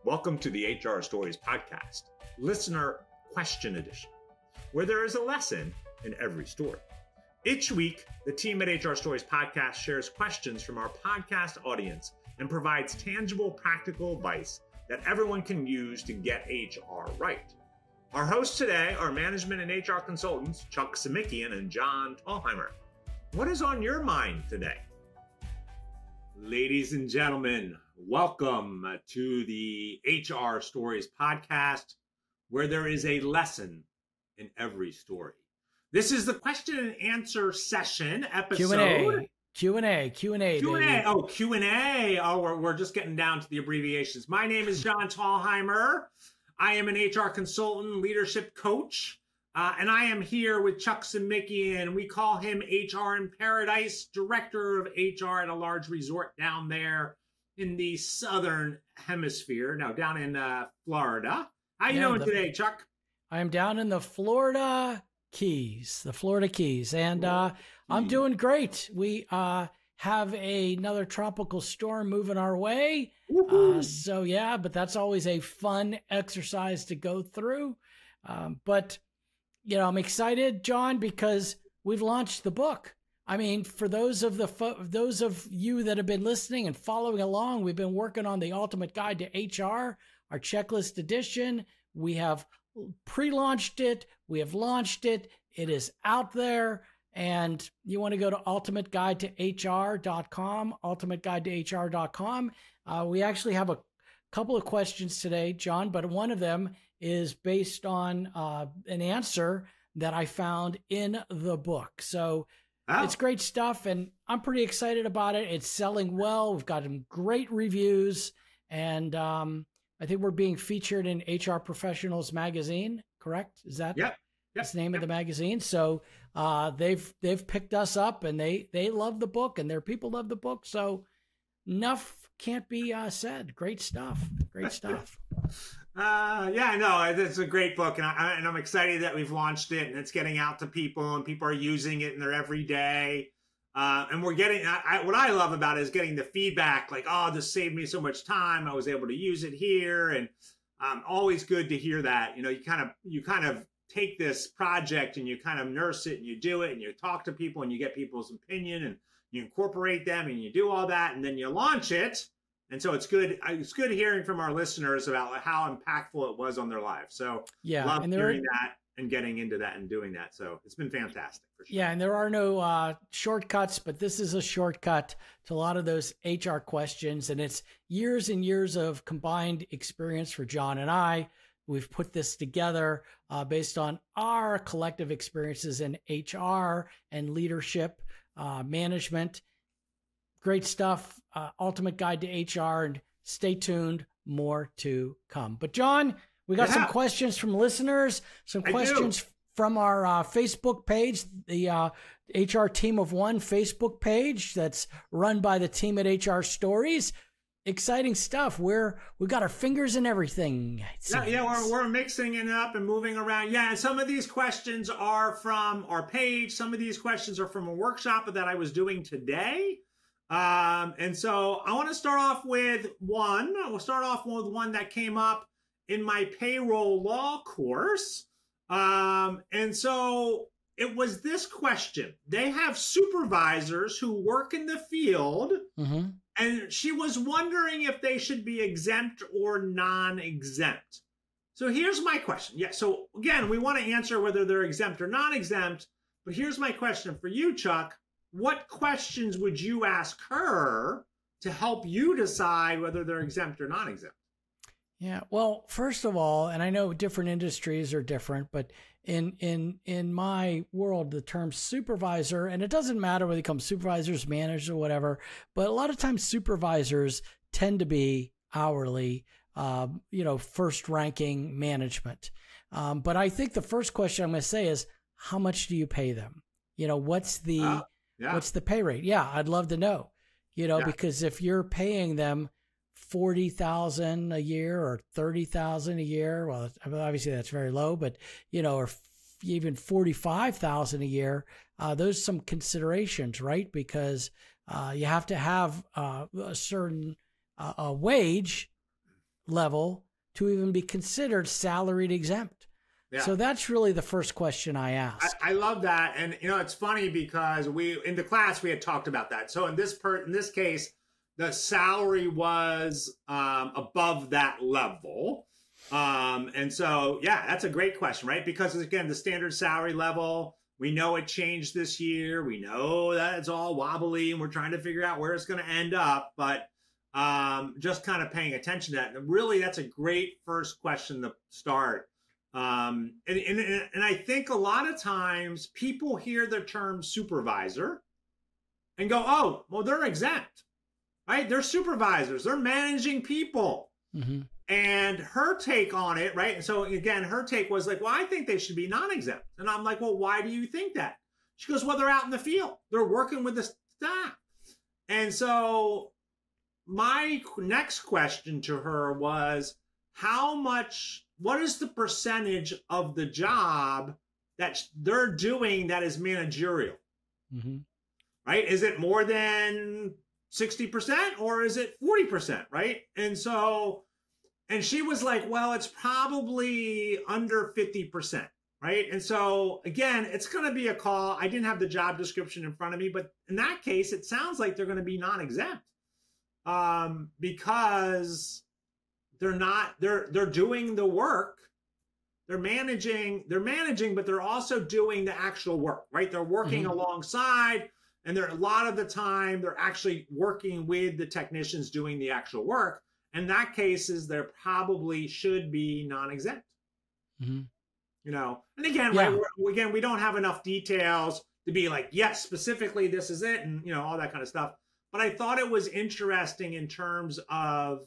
Welcome to the HR Stories podcast, listener question edition, where there is a lesson in every story. Each week, the team at HR Stories podcast shares questions from our podcast audience and provides tangible, practical advice that everyone can use to get HR right. Our hosts today are management and HR consultants Chuck Simikian and John Tallheimer. What is on your mind today? Ladies and gentlemen, welcome to the HR Stories podcast, where there is a lesson in every story. This is the question and answer session episode. Q&A. Oh, Q&A. Oh, we're just getting down to the abbreviations. My name is John Tallheimer. I am an HR consultant, leadership coach. And I am here with Chuck Simikian. We call him HR in Paradise, director of HR at a large resort down there in the southern hemisphere, now down in Florida. How you doing today, Chuck? I am down in the Florida Keys, and I'm doing great. We have another tropical storm moving our way. So yeah, but that's always a fun exercise to go through. But you know, I'm excited, John, because we've launched the book. I mean, for those of you that have been listening and following along, we've been working on the Ultimate Guide to HR, our checklist edition. We have pre-launched it. We have launched it. It is out there. And you want to go to ultimateguidetohr.com, ultimateguidetohr.com. We actually have a couple of questions today, John, but one of them is based on an answer that I found in the book. So It's great stuff, and I'm pretty excited about it. It's selling well. We've got great reviews, and I think we're being featured in HR Professionals magazine, correct? Is that that's the name of the magazine? So they've picked us up, and they love the book, and their people love the book. So enough can't be said. Great stuff. It's a great book, and I'm excited that we've launched it, and it's getting out to people, and people are using it in their everyday. And we're getting what I love about it is getting the feedback, like, oh, this saved me so much time. I was able to use it here, and always good to hear that. You know, you kind of take this project and you kind of nurse it, and you do it, and you talk to people, and you get people's opinion, and you incorporate them, and you do all that, and then you launch it. And so it's good. It's good hearing from our listeners about how impactful it was on their lives. So love hearing that and getting into that and doing that. So it's been fantastic for sure. Yeah, and there are no shortcuts, but this is a shortcut to a lot of those HR questions. And it's years and years of combined experience for John and I. We've put this together based on our collective experiences in HR and leadership, management. Great stuff. Ultimate Guide to HR, and stay tuned. More to come. But John, we got some questions from listeners, some questions from our Facebook page, the HR Team of One Facebook page that's run by the team at HR Stories. Exciting stuff. We got our fingers in everything. We're mixing it up and moving around. Yeah, and some of these questions are from our page. Some of these questions are from a workshop that I was doing today. And so I want to start off with one. We'll start off with one that came up in my payroll law course. And so it was this question. They have supervisors who work in the field, and she was wondering if they should be exempt or non-exempt. So here's my question. Yeah, so again, we want to answer whether they're exempt or non-exempt, but here's my question for you, Chuck. What questions would you ask her to help you decide whether they're exempt or non-exempt? Yeah, well, first of all, and I know different industries are different, but in my world, the term supervisor, and it doesn't matter whether they become supervisors, managers, or whatever, but a lot of times supervisors tend to be hourly, first-ranking management. But I think the first question I'm going to say is, how much do you pay them? You know, what's the pay rate? Yeah, I'd love to know, because if you're paying them $40,000 a year or $30,000 a year, well, obviously that's very low, but, or even $45,000 a year, those some considerations, right? Because you have to have a certain wage level to even be considered salaried exempt? Yeah. So that's really the first question I asked. I love that. And, it's funny because in the class, we had talked about that. So in this case, the salary was above that level. And so, yeah, that's a great question, right? Because again, the standard salary level, we know it changed this year. We know that it's all wobbly and we're trying to figure out where it's going to end up. But just kind of paying attention to that. And really, that's a great first question to start. And I think a lot of times people hear the term supervisor and go, oh, well, they're exempt, right? They're supervisors. They're managing people. Mm-hmm. And her take on it, right? And so again, her take was like, well, I think they should be non-exempt. And I'm like, well, why do you think that? She goes, well, they're out in the field. They're working with the staff. And so my next question to her was, what is the percentage of the job that they're doing that is managerial? Mm-hmm. Right? Is it more than 60% or is it 40%? Right? And she was like, well, it's probably under 50%. Right? And so again, it's going to be a call. I didn't have the job description in front of me, but in that case, it sounds like they're going to be non-exempt because they're doing the work. They're managing, but they're also doing the actual work, right? They're working mm-hmm. alongside, and a lot of the time they're actually working with the technicians doing the actual work. In that cases, they probably should be non-exempt. Mm-hmm. And again, yeah. Right, we don't have enough details to be like, yes, specifically this is it, and all that kind of stuff. But I thought it was interesting in terms of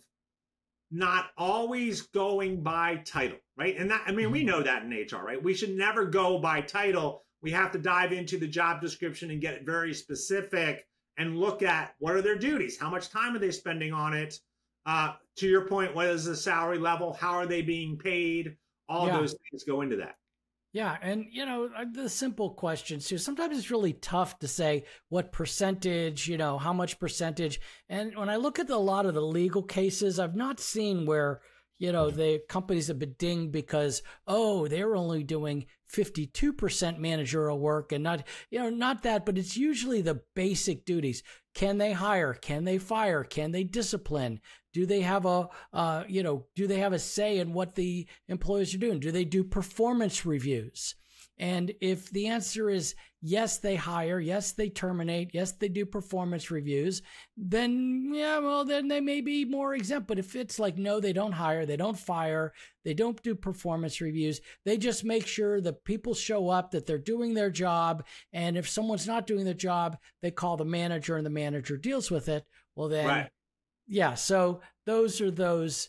not always going by title, right? And that, we know that in HR, right? We should never go by title. We have to dive into the job description and get very specific and look at what are their duties? How much time are they spending on it? To your point, what is the salary level? How are they being paid? All those things go into that. Yeah. And, the simple questions too, sometimes it's really tough to say what percentage, how much percentage. And when I look at a lot of the legal cases, I've not seen where, the companies have been dinged because, they're only doing 52% managerial work and not that, but it's usually the basic duties. Can they hire? Can they fire? Can they discipline? Do they have do they have a say in what the employees are doing? Do they do performance reviews? And if the answer is yes, they hire, yes, they terminate, yes, they do performance reviews, then, then they may be more exempt. But if it's like, no, they don't hire, they don't fire, they don't do performance reviews, they just make sure the people show up, that they're doing their job. And if someone's not doing their job, they call the manager and the manager deals with it. Well, then, right. Yeah. So those are those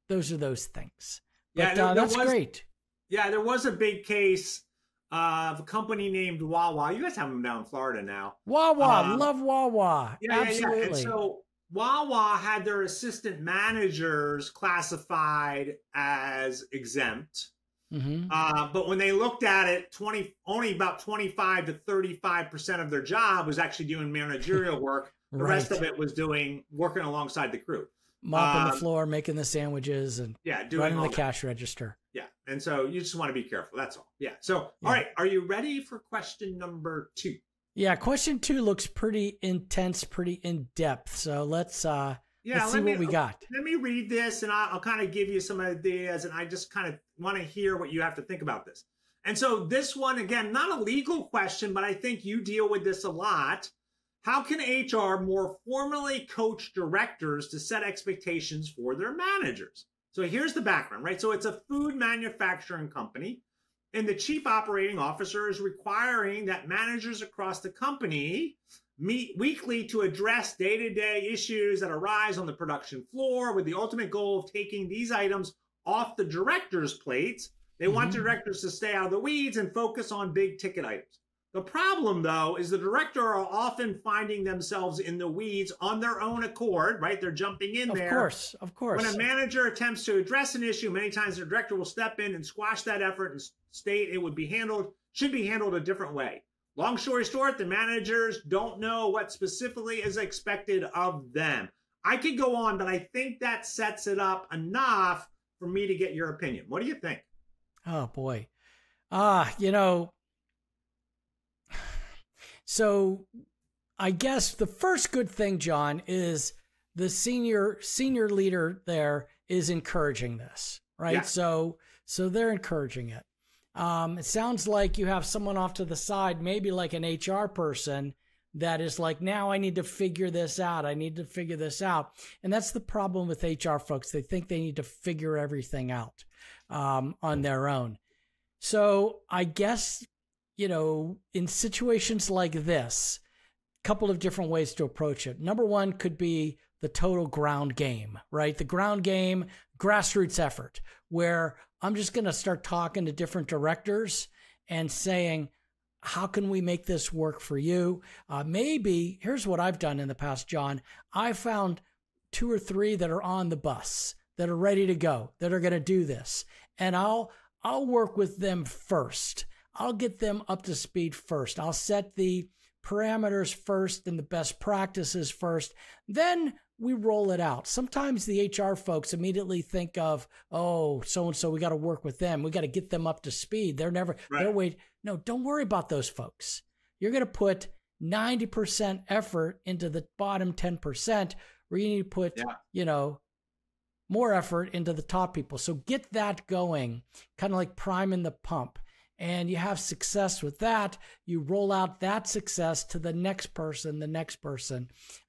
things. But that's great. Yeah, there was a big case of a company named Wawa. You guys have them down in Florida now. Wawa, love Wawa. Yeah, absolutely. Yeah. And so Wawa had their assistant managers classified as exempt. Mm-hmm. But when they looked at it, only about 25 to 35% of their job was actually doing managerial work. The Right. rest of it was working alongside the crew. Mopping the floor, making the sandwiches, and running the cash register. Yeah. And so you just want to be careful. That's all. Yeah. So, all right. Are you ready for question number 2? Yeah. Question 2 looks pretty intense, pretty in depth. So let's see what we got. Let me read this and I'll kind of give you some ideas, and I just kind of want to hear what you have to think about this. And so this one, again, not a legal question, but I think you deal with this a lot. How can HR more formally coach directors to set expectations for their managers? So here's the background, right? So it's a food manufacturing company, and the chief operating officer is requiring that managers across the company meet weekly to address day-to-day issues that arise on the production floor, with the ultimate goal of taking these items off the directors' plates. They want directors to stay out of the weeds and focus on big ticket items. The problem, though, is the director are often finding themselves in the weeds on their own accord, right? They're jumping in there. Of course. When a manager attempts to address an issue, many times the director will step in and squash that effort and state it should be handled a different way. Long story short, the managers don't know what specifically is expected of them. I could go on, but I think that sets it up enough for me to get your opinion. What do you think? Oh boy. So I guess the first good thing, John, is the senior leader there is encouraging this, right? Yeah. So they're encouraging it. It sounds like you have someone off to the side, maybe like an HR person, that is like, now I need to figure this out. I need to figure this out. And that's the problem with HR folks. They think they need to figure everything out on their own. So I guess, in situations like this, a couple of different ways to approach it. Number one could be the total ground game, right? The ground game, grassroots effort, where I'm just going to start talking to different directors and saying, how can we make this work for you? Maybe, here's what I've done in the past, John. I found 2 or 3 that are on the bus, that are ready to go, that are going to do this. And I'll work with them first. I'll get them up to speed first. I'll set the parameters first and the best practices first. Then we roll it out. Sometimes the HR folks immediately think of, oh, so-and-so, we got to work with them. We got to get them up to speed. They're wait. No, don't worry about those folks. You're going to put 90% effort into the bottom 10%, where you need to put, more effort into the top people. So get that going, kind of like priming the pump. And you have success with that. You roll out that success to the next person,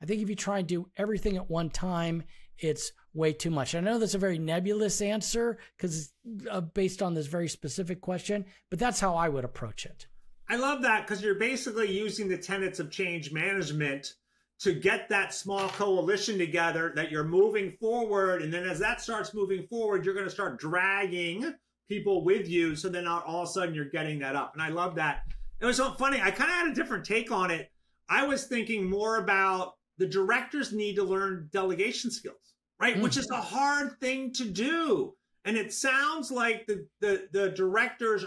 I think if you try and do everything at one time, it's way too much. I know that's a very nebulous answer because it's based on this very specific question, but that's how I would approach it. I love that, because you're basically using the tenets of change management to get that small coalition together, that you're moving forward. And then as that starts moving forward, you're going to start dragging people with you. So then all of a sudden you're getting that up. And I love that. It was so funny. I kind of had a different take on it. I was thinking more about the directors need to learn delegation skills, right? Mm-hmm. Which is a hard thing to do. And it sounds like the directors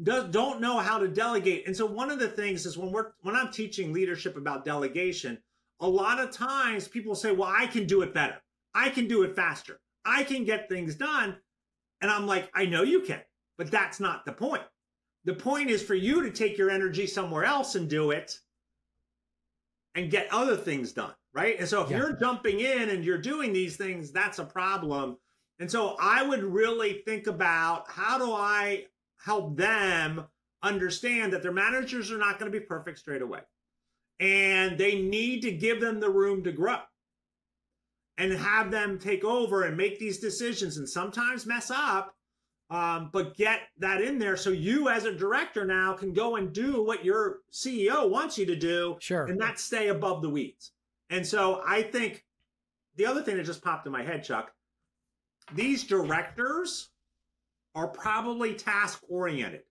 don't know how to delegate. And so one of the things is when I'm teaching leadership about delegation, a lot of times people say, well, I can do it better. I can do it faster. I can get things done. And I'm like, I know you can, but that's not the point. The point is for you to take your energy somewhere else and do it and get other things done, right? And so if you're jumping in and you're doing these things, that's a problem. And so I would really think about, how do I help them understand that their managers are not going to be perfect straight away. And they need to give them the room to grow and have them take over and make these decisions and sometimes mess up, but get that in there so you as a director now can go and do what your CEO wants you to do, and not stay above the weeds. And so I think the other thing that just popped in my head, Chuck, these directors are probably task-oriented,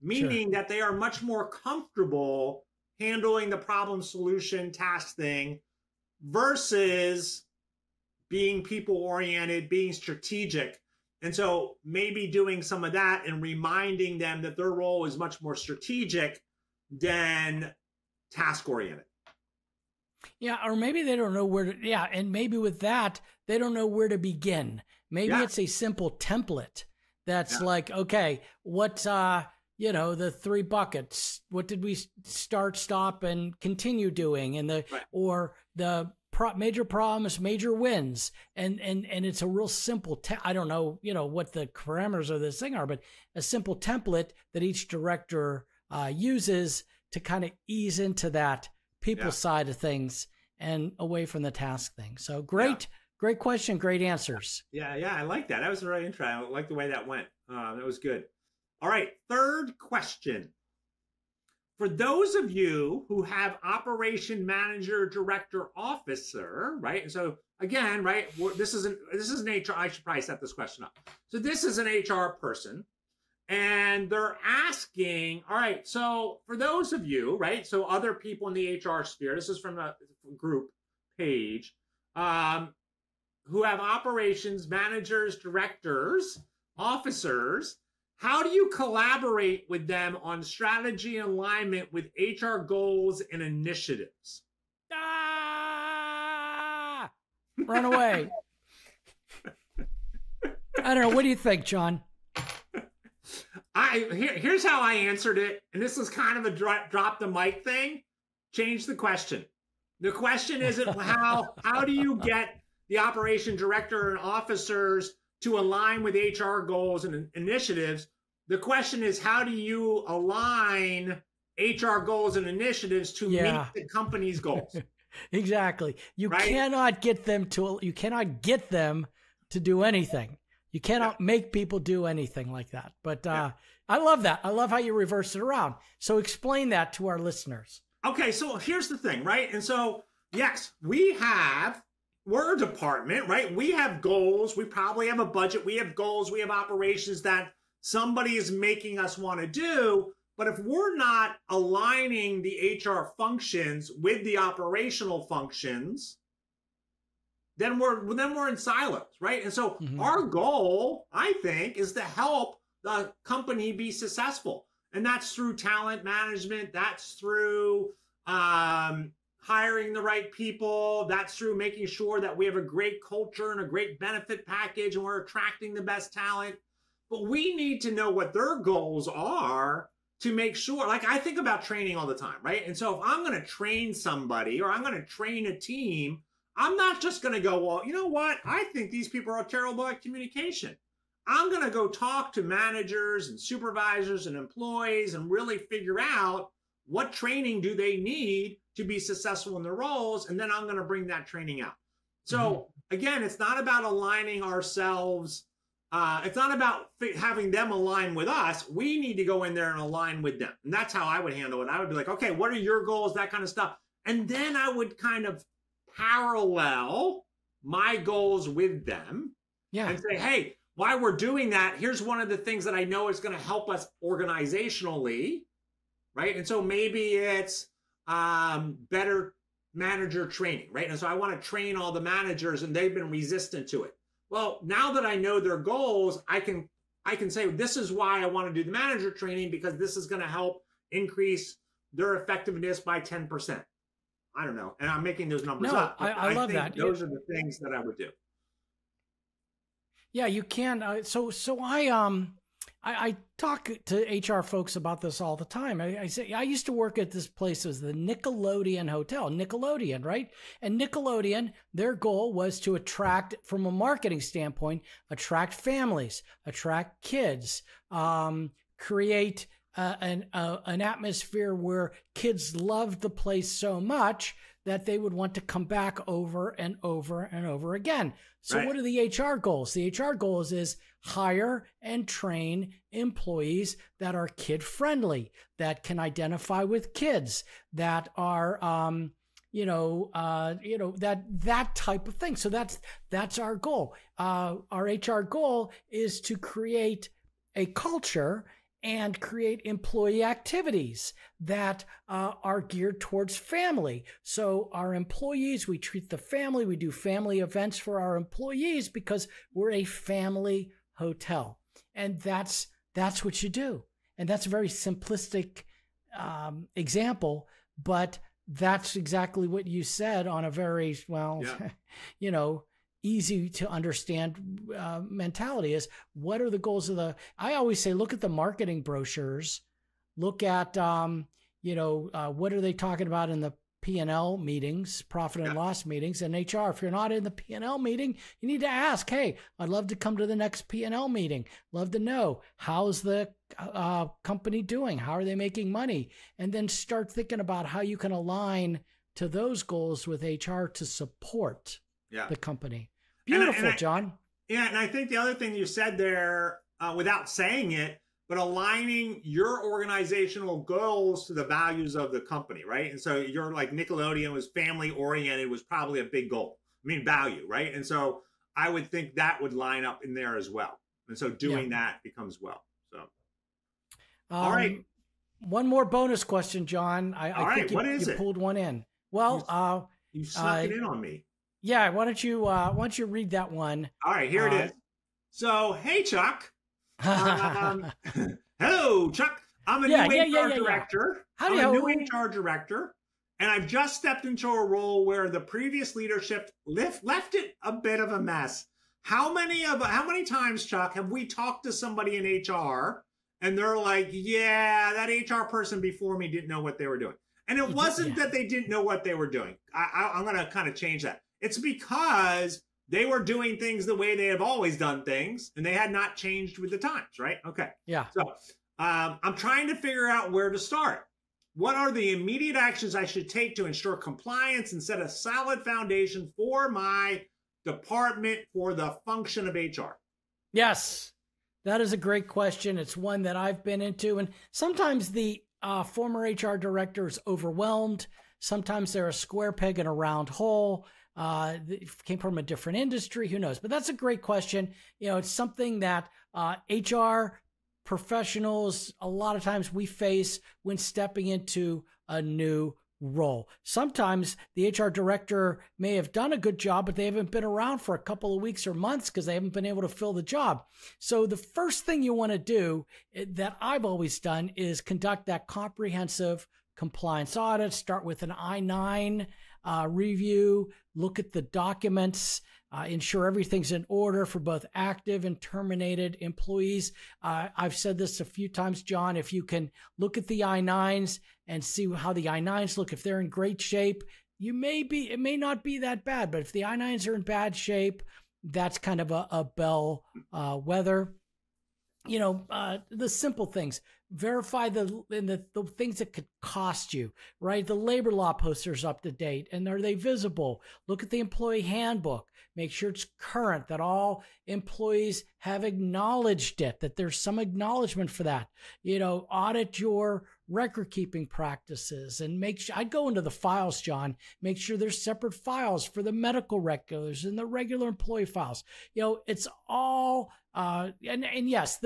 meaning that they are much more comfortable handling the problem solution task thing versus being people-oriented, being strategic. And so maybe doing some of that and reminding them that their role is much more strategic than task-oriented. Yeah, or maybe they don't know where to, and maybe with that, they don't know where to begin. Maybe it's a simple template that's like, okay, what, the 3 buckets, what did we start, stop, and continue doing? And or the major problems, major wins. And it's a real simple, I don't know, what the parameters of this thing are, but a simple template that each director uses to kind of ease into that people side of things and away from the task thing. So great question. Great answers. Yeah. I like that. That was really interesting. I like the way that went. That was good. All right. Third question. For those of you who have operation manager, director, officer, right? And so again, right, this is an HR, I should probably set this question up. So this is an HR person and they're asking, all right, so for those of you, right, so other people in the HR sphere, this is from a group page, who have operations managers, directors, officers, how do you collaborate with them on strategy and alignment with HR goals and initiatives? Run away. I don't know. What do you think, John? Here's how I answered it, and this is kind of a drop the mic thing. Change the question. The question isn't how do you get the operation director and officers to align with HR goals and initiatives. The question is, how do you align HR goals and initiatives to meet the company's goals? Exactly. You cannot get them to do anything. You cannot make people do anything like that. But I love that. I love how you reverse it around. So explain that to our listeners. Okay, so here's the thing, right? And so, yes, we're a department, right? We have goals. We probably have a budget. We have goals. We have operations that somebody is making us want to do. But if we're not aligning the HR functions with the operational functions, then we're in silos, right? And so our goal, I think, is to help the company be successful. And that's through talent management. That's through hiring the right people. That's through making sure that we have a great culture and a great benefit package and we're attracting the best talent. But we need to know what their goals are to make sure, like I think about training all the time, right? And so if I'm going to train somebody or I'm going to train a team, I'm not just going to go, well, you know what? I think these people are terrible at communication. I'm going to go talk to managers and supervisors and employees and really figure out what training do they need to be successful in their roles. And then I'm going to bring that training out. So again, it's not about aligning ourselves. It's not about having them align with us. We need to go in there and align with them. And that's how I would handle it. I would be like, okay, what are your goals? That kind of stuff. And then I would kind of parallel my goals with them and say, hey, while we're doing that, here's one of the things that I know is going to help us organizationally, right? And so maybe it's better manager training, right? And so I want to train all the managers and they've been resistant to it. Well, now that I know their goals, I can say, this is why I want to do the manager training because this is going to help increase their effectiveness by 10%. I don't know. And I'm making those numbers up. I love that. Those are the things that I would do. Yeah, you can. So I talk to HR folks about this all the time. I say, I used to work at this place, it was the Nickelodeon Hotel, Nickelodeon, right? And Nickelodeon, their goal was to attract, from a marketing standpoint, attract families, attract kids, create an atmosphere where kids loved the place so much that they would want to come back over and over and over again. So what are the HR goals? The HR goals is hire and train employees that are kid friendly, that can identify with kids, that are, that type of thing. So that's our goal. Our HR goal is to create a culture and create employee activities that are geared towards family. So our employees, we treat the family, we do family events for our employees because we're a family hotel. And that's what you do. And that's a very simplistic example, but that's exactly what you said on a very, easy to understand mentality is what are the goals of I always say, look at the marketing brochures, look at, what are they talking about in the P&L meetings, profit and loss meetings, and HR. If you're not in the P&L meeting, you need to ask, hey, I'd love to come to the next P&L meeting. Love to know, how's the company doing? How are they making money? And then start thinking about how you can align to those goals with HR to support the company. Beautiful, John. Yeah, and I think the other thing you said there, without saying it, but aligning your organizational goals to the values of the company, right? And so you're like Nickelodeon was family oriented, was probably a big goal. I mean, value, right? And so I would think that would line up in there as well. And so doing that becomes well. So, all right. One more bonus question, John. I think you pulled one in. Well, you snuck it in on me. Yeah, why don't you read that one? All right, here it is. So, hey, Chuck. Hello, Chuck. I'm a new HR director. I'm a new HR director, And I've just stepped into a role where the previous leadership left it a bit of a mess. How many times, Chuck, have we talked to somebody in HR and they're like, yeah, that HR person before me didn't know what they were doing. And it wasn't that they didn't know what they were doing. I'm going to kind of change that. It's because they were doing things the way they have always done things, and they had not changed with the times, right? Okay. Yeah. So I'm trying to figure out where to start. What are the immediate actions I should take to ensure compliance and set a solid foundation for my department, for the function of HR? Yes, that is a great question. It's one that I've been into. And sometimes the former HR director is overwhelmed. Sometimes they're a square peg in a round hole. Came from a different industry. Who knows? But that's a great question. You know, it's something that HR professionals, a lot of times we face when stepping into a new role. Sometimes the HR director may have done a good job, but they haven't been around for a couple of weeks or months because they haven't been able to fill the job. So the first thing you want to do that I've always done is conduct that comprehensive compliance audit, start with an I-9 review, look at the documents, ensure everything's in order for both active and terminated employees. I've said this a few times, John, if you can look at the I-9s and see how the I-9s look, if they're in great shape, it may not be that bad, but if the I-9s are in bad shape, that's kind of a bell weather. You know, the simple things. Verify the things that could cost you, right? The labor law posters up to date, and are they visible? Look at the employee handbook. Make sure it's current, that all employees have acknowledged it, that there's some acknowledgement for that. You know, audit your record keeping practices and make sure, I'd go into the files, John, make sure there's separate files for the medical records and the regular employee files. You know, it's all, and yes,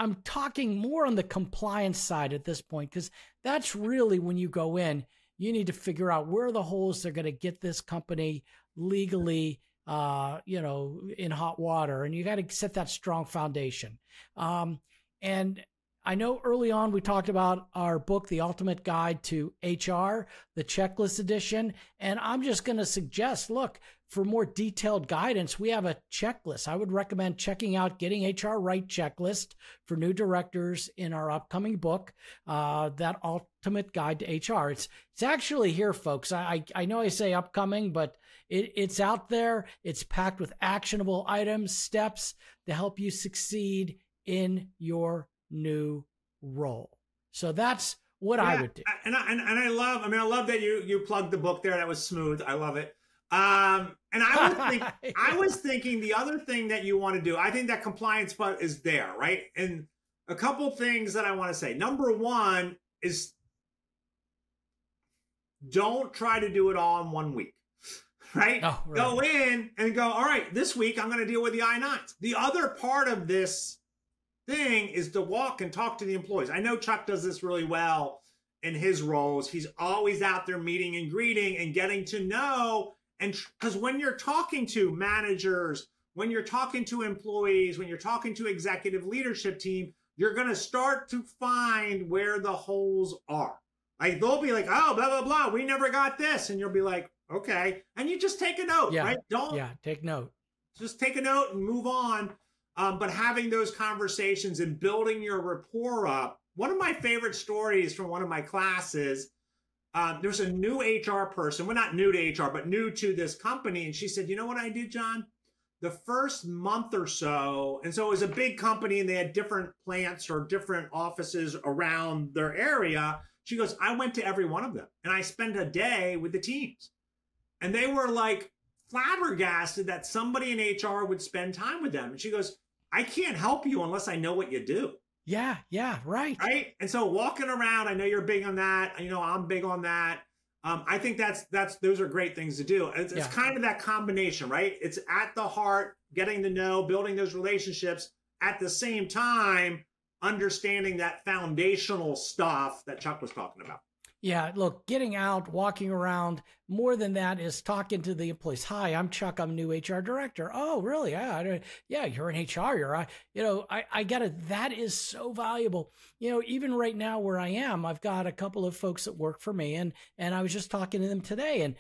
I'm talking more on the compliance side at this point, because that's really when you go in, you need to figure out where are the holes that are going to get this company legally, you know, in hot water, and you got to set that strong foundation. And I know early on we talked about our book, The Ultimate Guide to HR, the checklist edition, and I'm just going to suggest, look, for more detailed guidance, we have a checklist. I would recommend checking out Getting HR Right checklist for new directors in our upcoming book, that Ultimate Guide to HR. It's actually here, folks. I know I say upcoming, but it's out there. It's packed with actionable items, steps to help you succeed in your new role. So that's what I would do. And I love that you plugged the book there. That was smooth. I love it. And I was thinking the other thing that you want to do, I think that compliance part is there, right? And a couple things that I want to say. Number one is don't try to do it all in 1 week, right? Oh, right. Go in and go, all right, this week I'm going to deal with the I-9s. The other part of this thing is to walk and talk to the employees. I know Chuck does this really well in his roles. He's always out there meeting and greeting and getting to know. And because when you're talking to managers, when you're talking to employees, when you're talking to executive leadership team, you're going to start to find where the holes are. Like they'll be like, oh, blah, blah, blah, we never got this. And you'll be like, okay. And you just take a note, right? Take note. Just take a note and move on. But having those conversations and building your rapport up. One of my favorite stories from one of my classes, there's a new HR person. Well, not new to HR, but new to this company. And she said, you know what I did, John? The first month or so, and so it was a big company and they had different plants or different offices around their area. She goes, I went to every one of them and I spent a day with the teams. And they were like flabbergasted that somebody in HR would spend time with them. And she goes, I can't help you unless I know what you do. Yeah, right. Right. And so walking around, I know you're big on that. You know, I'm big on that. I think those are great things to do. It's kind of that combination, right? It's at the heart, getting to know, building those relationships, at the same time, understanding that foundational stuff that Chuck was talking about. Yeah, look, getting out, walking around, more than that is talking to the employees. Hi, I'm Chuck. I'm new HR director. Oh, really? Yeah, you're in HR. I get it. That is so valuable. Even right now where I am, I've got a couple of folks that work for me, and I was just talking to them today, and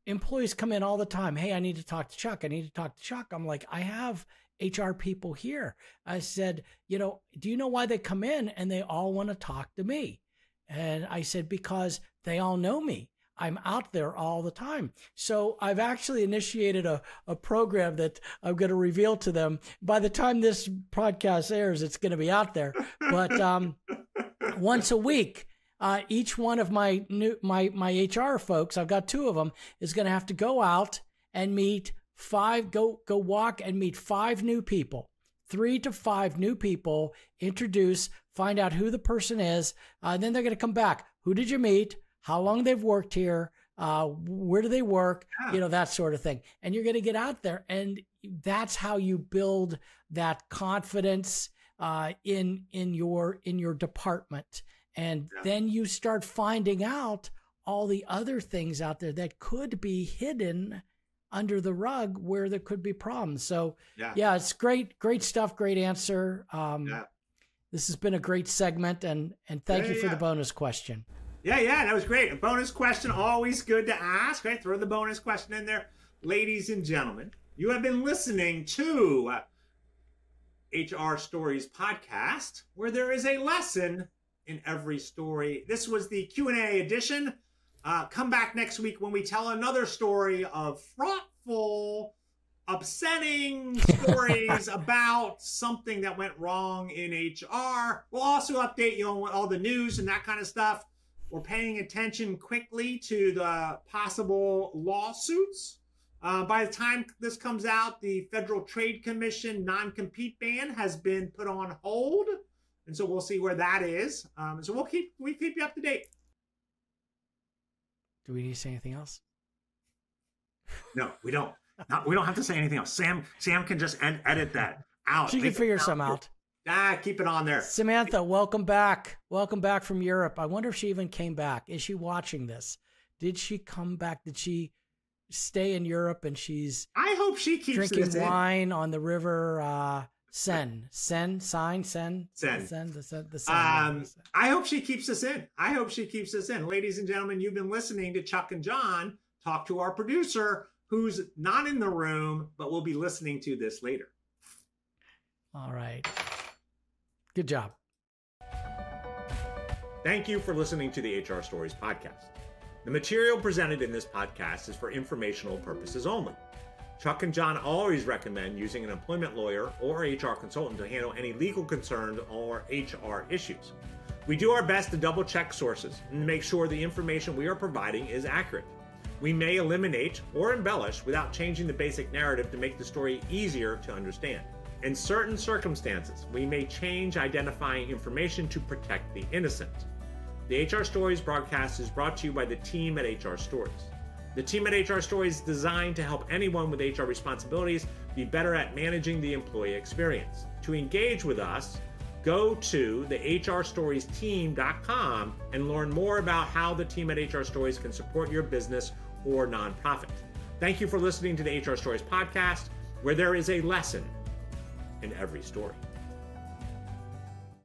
employees come in all the time. Hey, I need to talk to Chuck. I need to talk to Chuck. I'm like, I have HR people here. I said, do you know why they come in and they all want to talk to me? And I said, because they all know me. I'm out there all the time. So I've actually initiated a program that I'm going to reveal to them. By the time this podcast airs, it's going to be out there. But once a week, each one of my HR folks, I've got 2 of them, is going to have to go out and meet 5, go walk and meet 5 new people. 3 to 5 new people, introduce, find out who the person is, and then they're going to come back. Who did you meet? How long they've worked here? Where do they work? That sort of thing. And you're going to get out there, and that's how you build that confidence in your department. And then you start finding out all the other things out there that could be hidden under the rug where there could be problems. So it's great stuff. Great answer. This has been a great segment, and thank you for the bonus question. Yeah, that was great. A bonus question, always good to ask, right? Throw the bonus question in there. Ladies and gentlemen, you have been listening to HR Stories podcast, where there is a lesson in every story. This was the Q&A edition. Come back next week when we tell another story of thoughtful, upsetting stories about something that went wrong in HR. We'll also update you on all the news and that kind of stuff. We're paying attention quickly to the possible lawsuits. By the time this comes out, the Federal Trade Commission non-compete ban has been put on hold. And so we'll see where that is. So we keep you up to date. Do we need to say anything else? No, we don't. We don't have to say anything else. Sam can just edit that out. She can figure some out. Keep it on there. Samantha, welcome back. Welcome back from Europe. I wonder if she even came back. Is she watching this? Did she come back? Did she stay in Europe and she's I hope she keeps drinking wine on the river Seine. I hope she keeps us in. Ladies and gentlemen, you've been listening to Chuck and John talk to our producer, who's not in the room, but will be listening to this later. All right. Good job. Thank you for listening to the HR Stories podcast. The material presented in this podcast is for informational purposes only. Chuck and John always recommend using an employment lawyer or HR consultant to handle any legal concerns or HR issues. We do our best to double check sources and make sure the information we are providing is accurate. We may eliminate or embellish without changing the basic narrative to make the story easier to understand. In certain circumstances, we may change identifying information to protect the innocent. The HR Stories broadcast is brought to you by the team at HR Stories. The team at HR Stories is designed to help anyone with HR responsibilities be better at managing the employee experience. To engage with us, go to the hrstoriesteam.com and learn more about how the team at HR Stories can support your business or nonprofit. Thank you for listening to the HR Stories podcast, where there is a lesson in every story.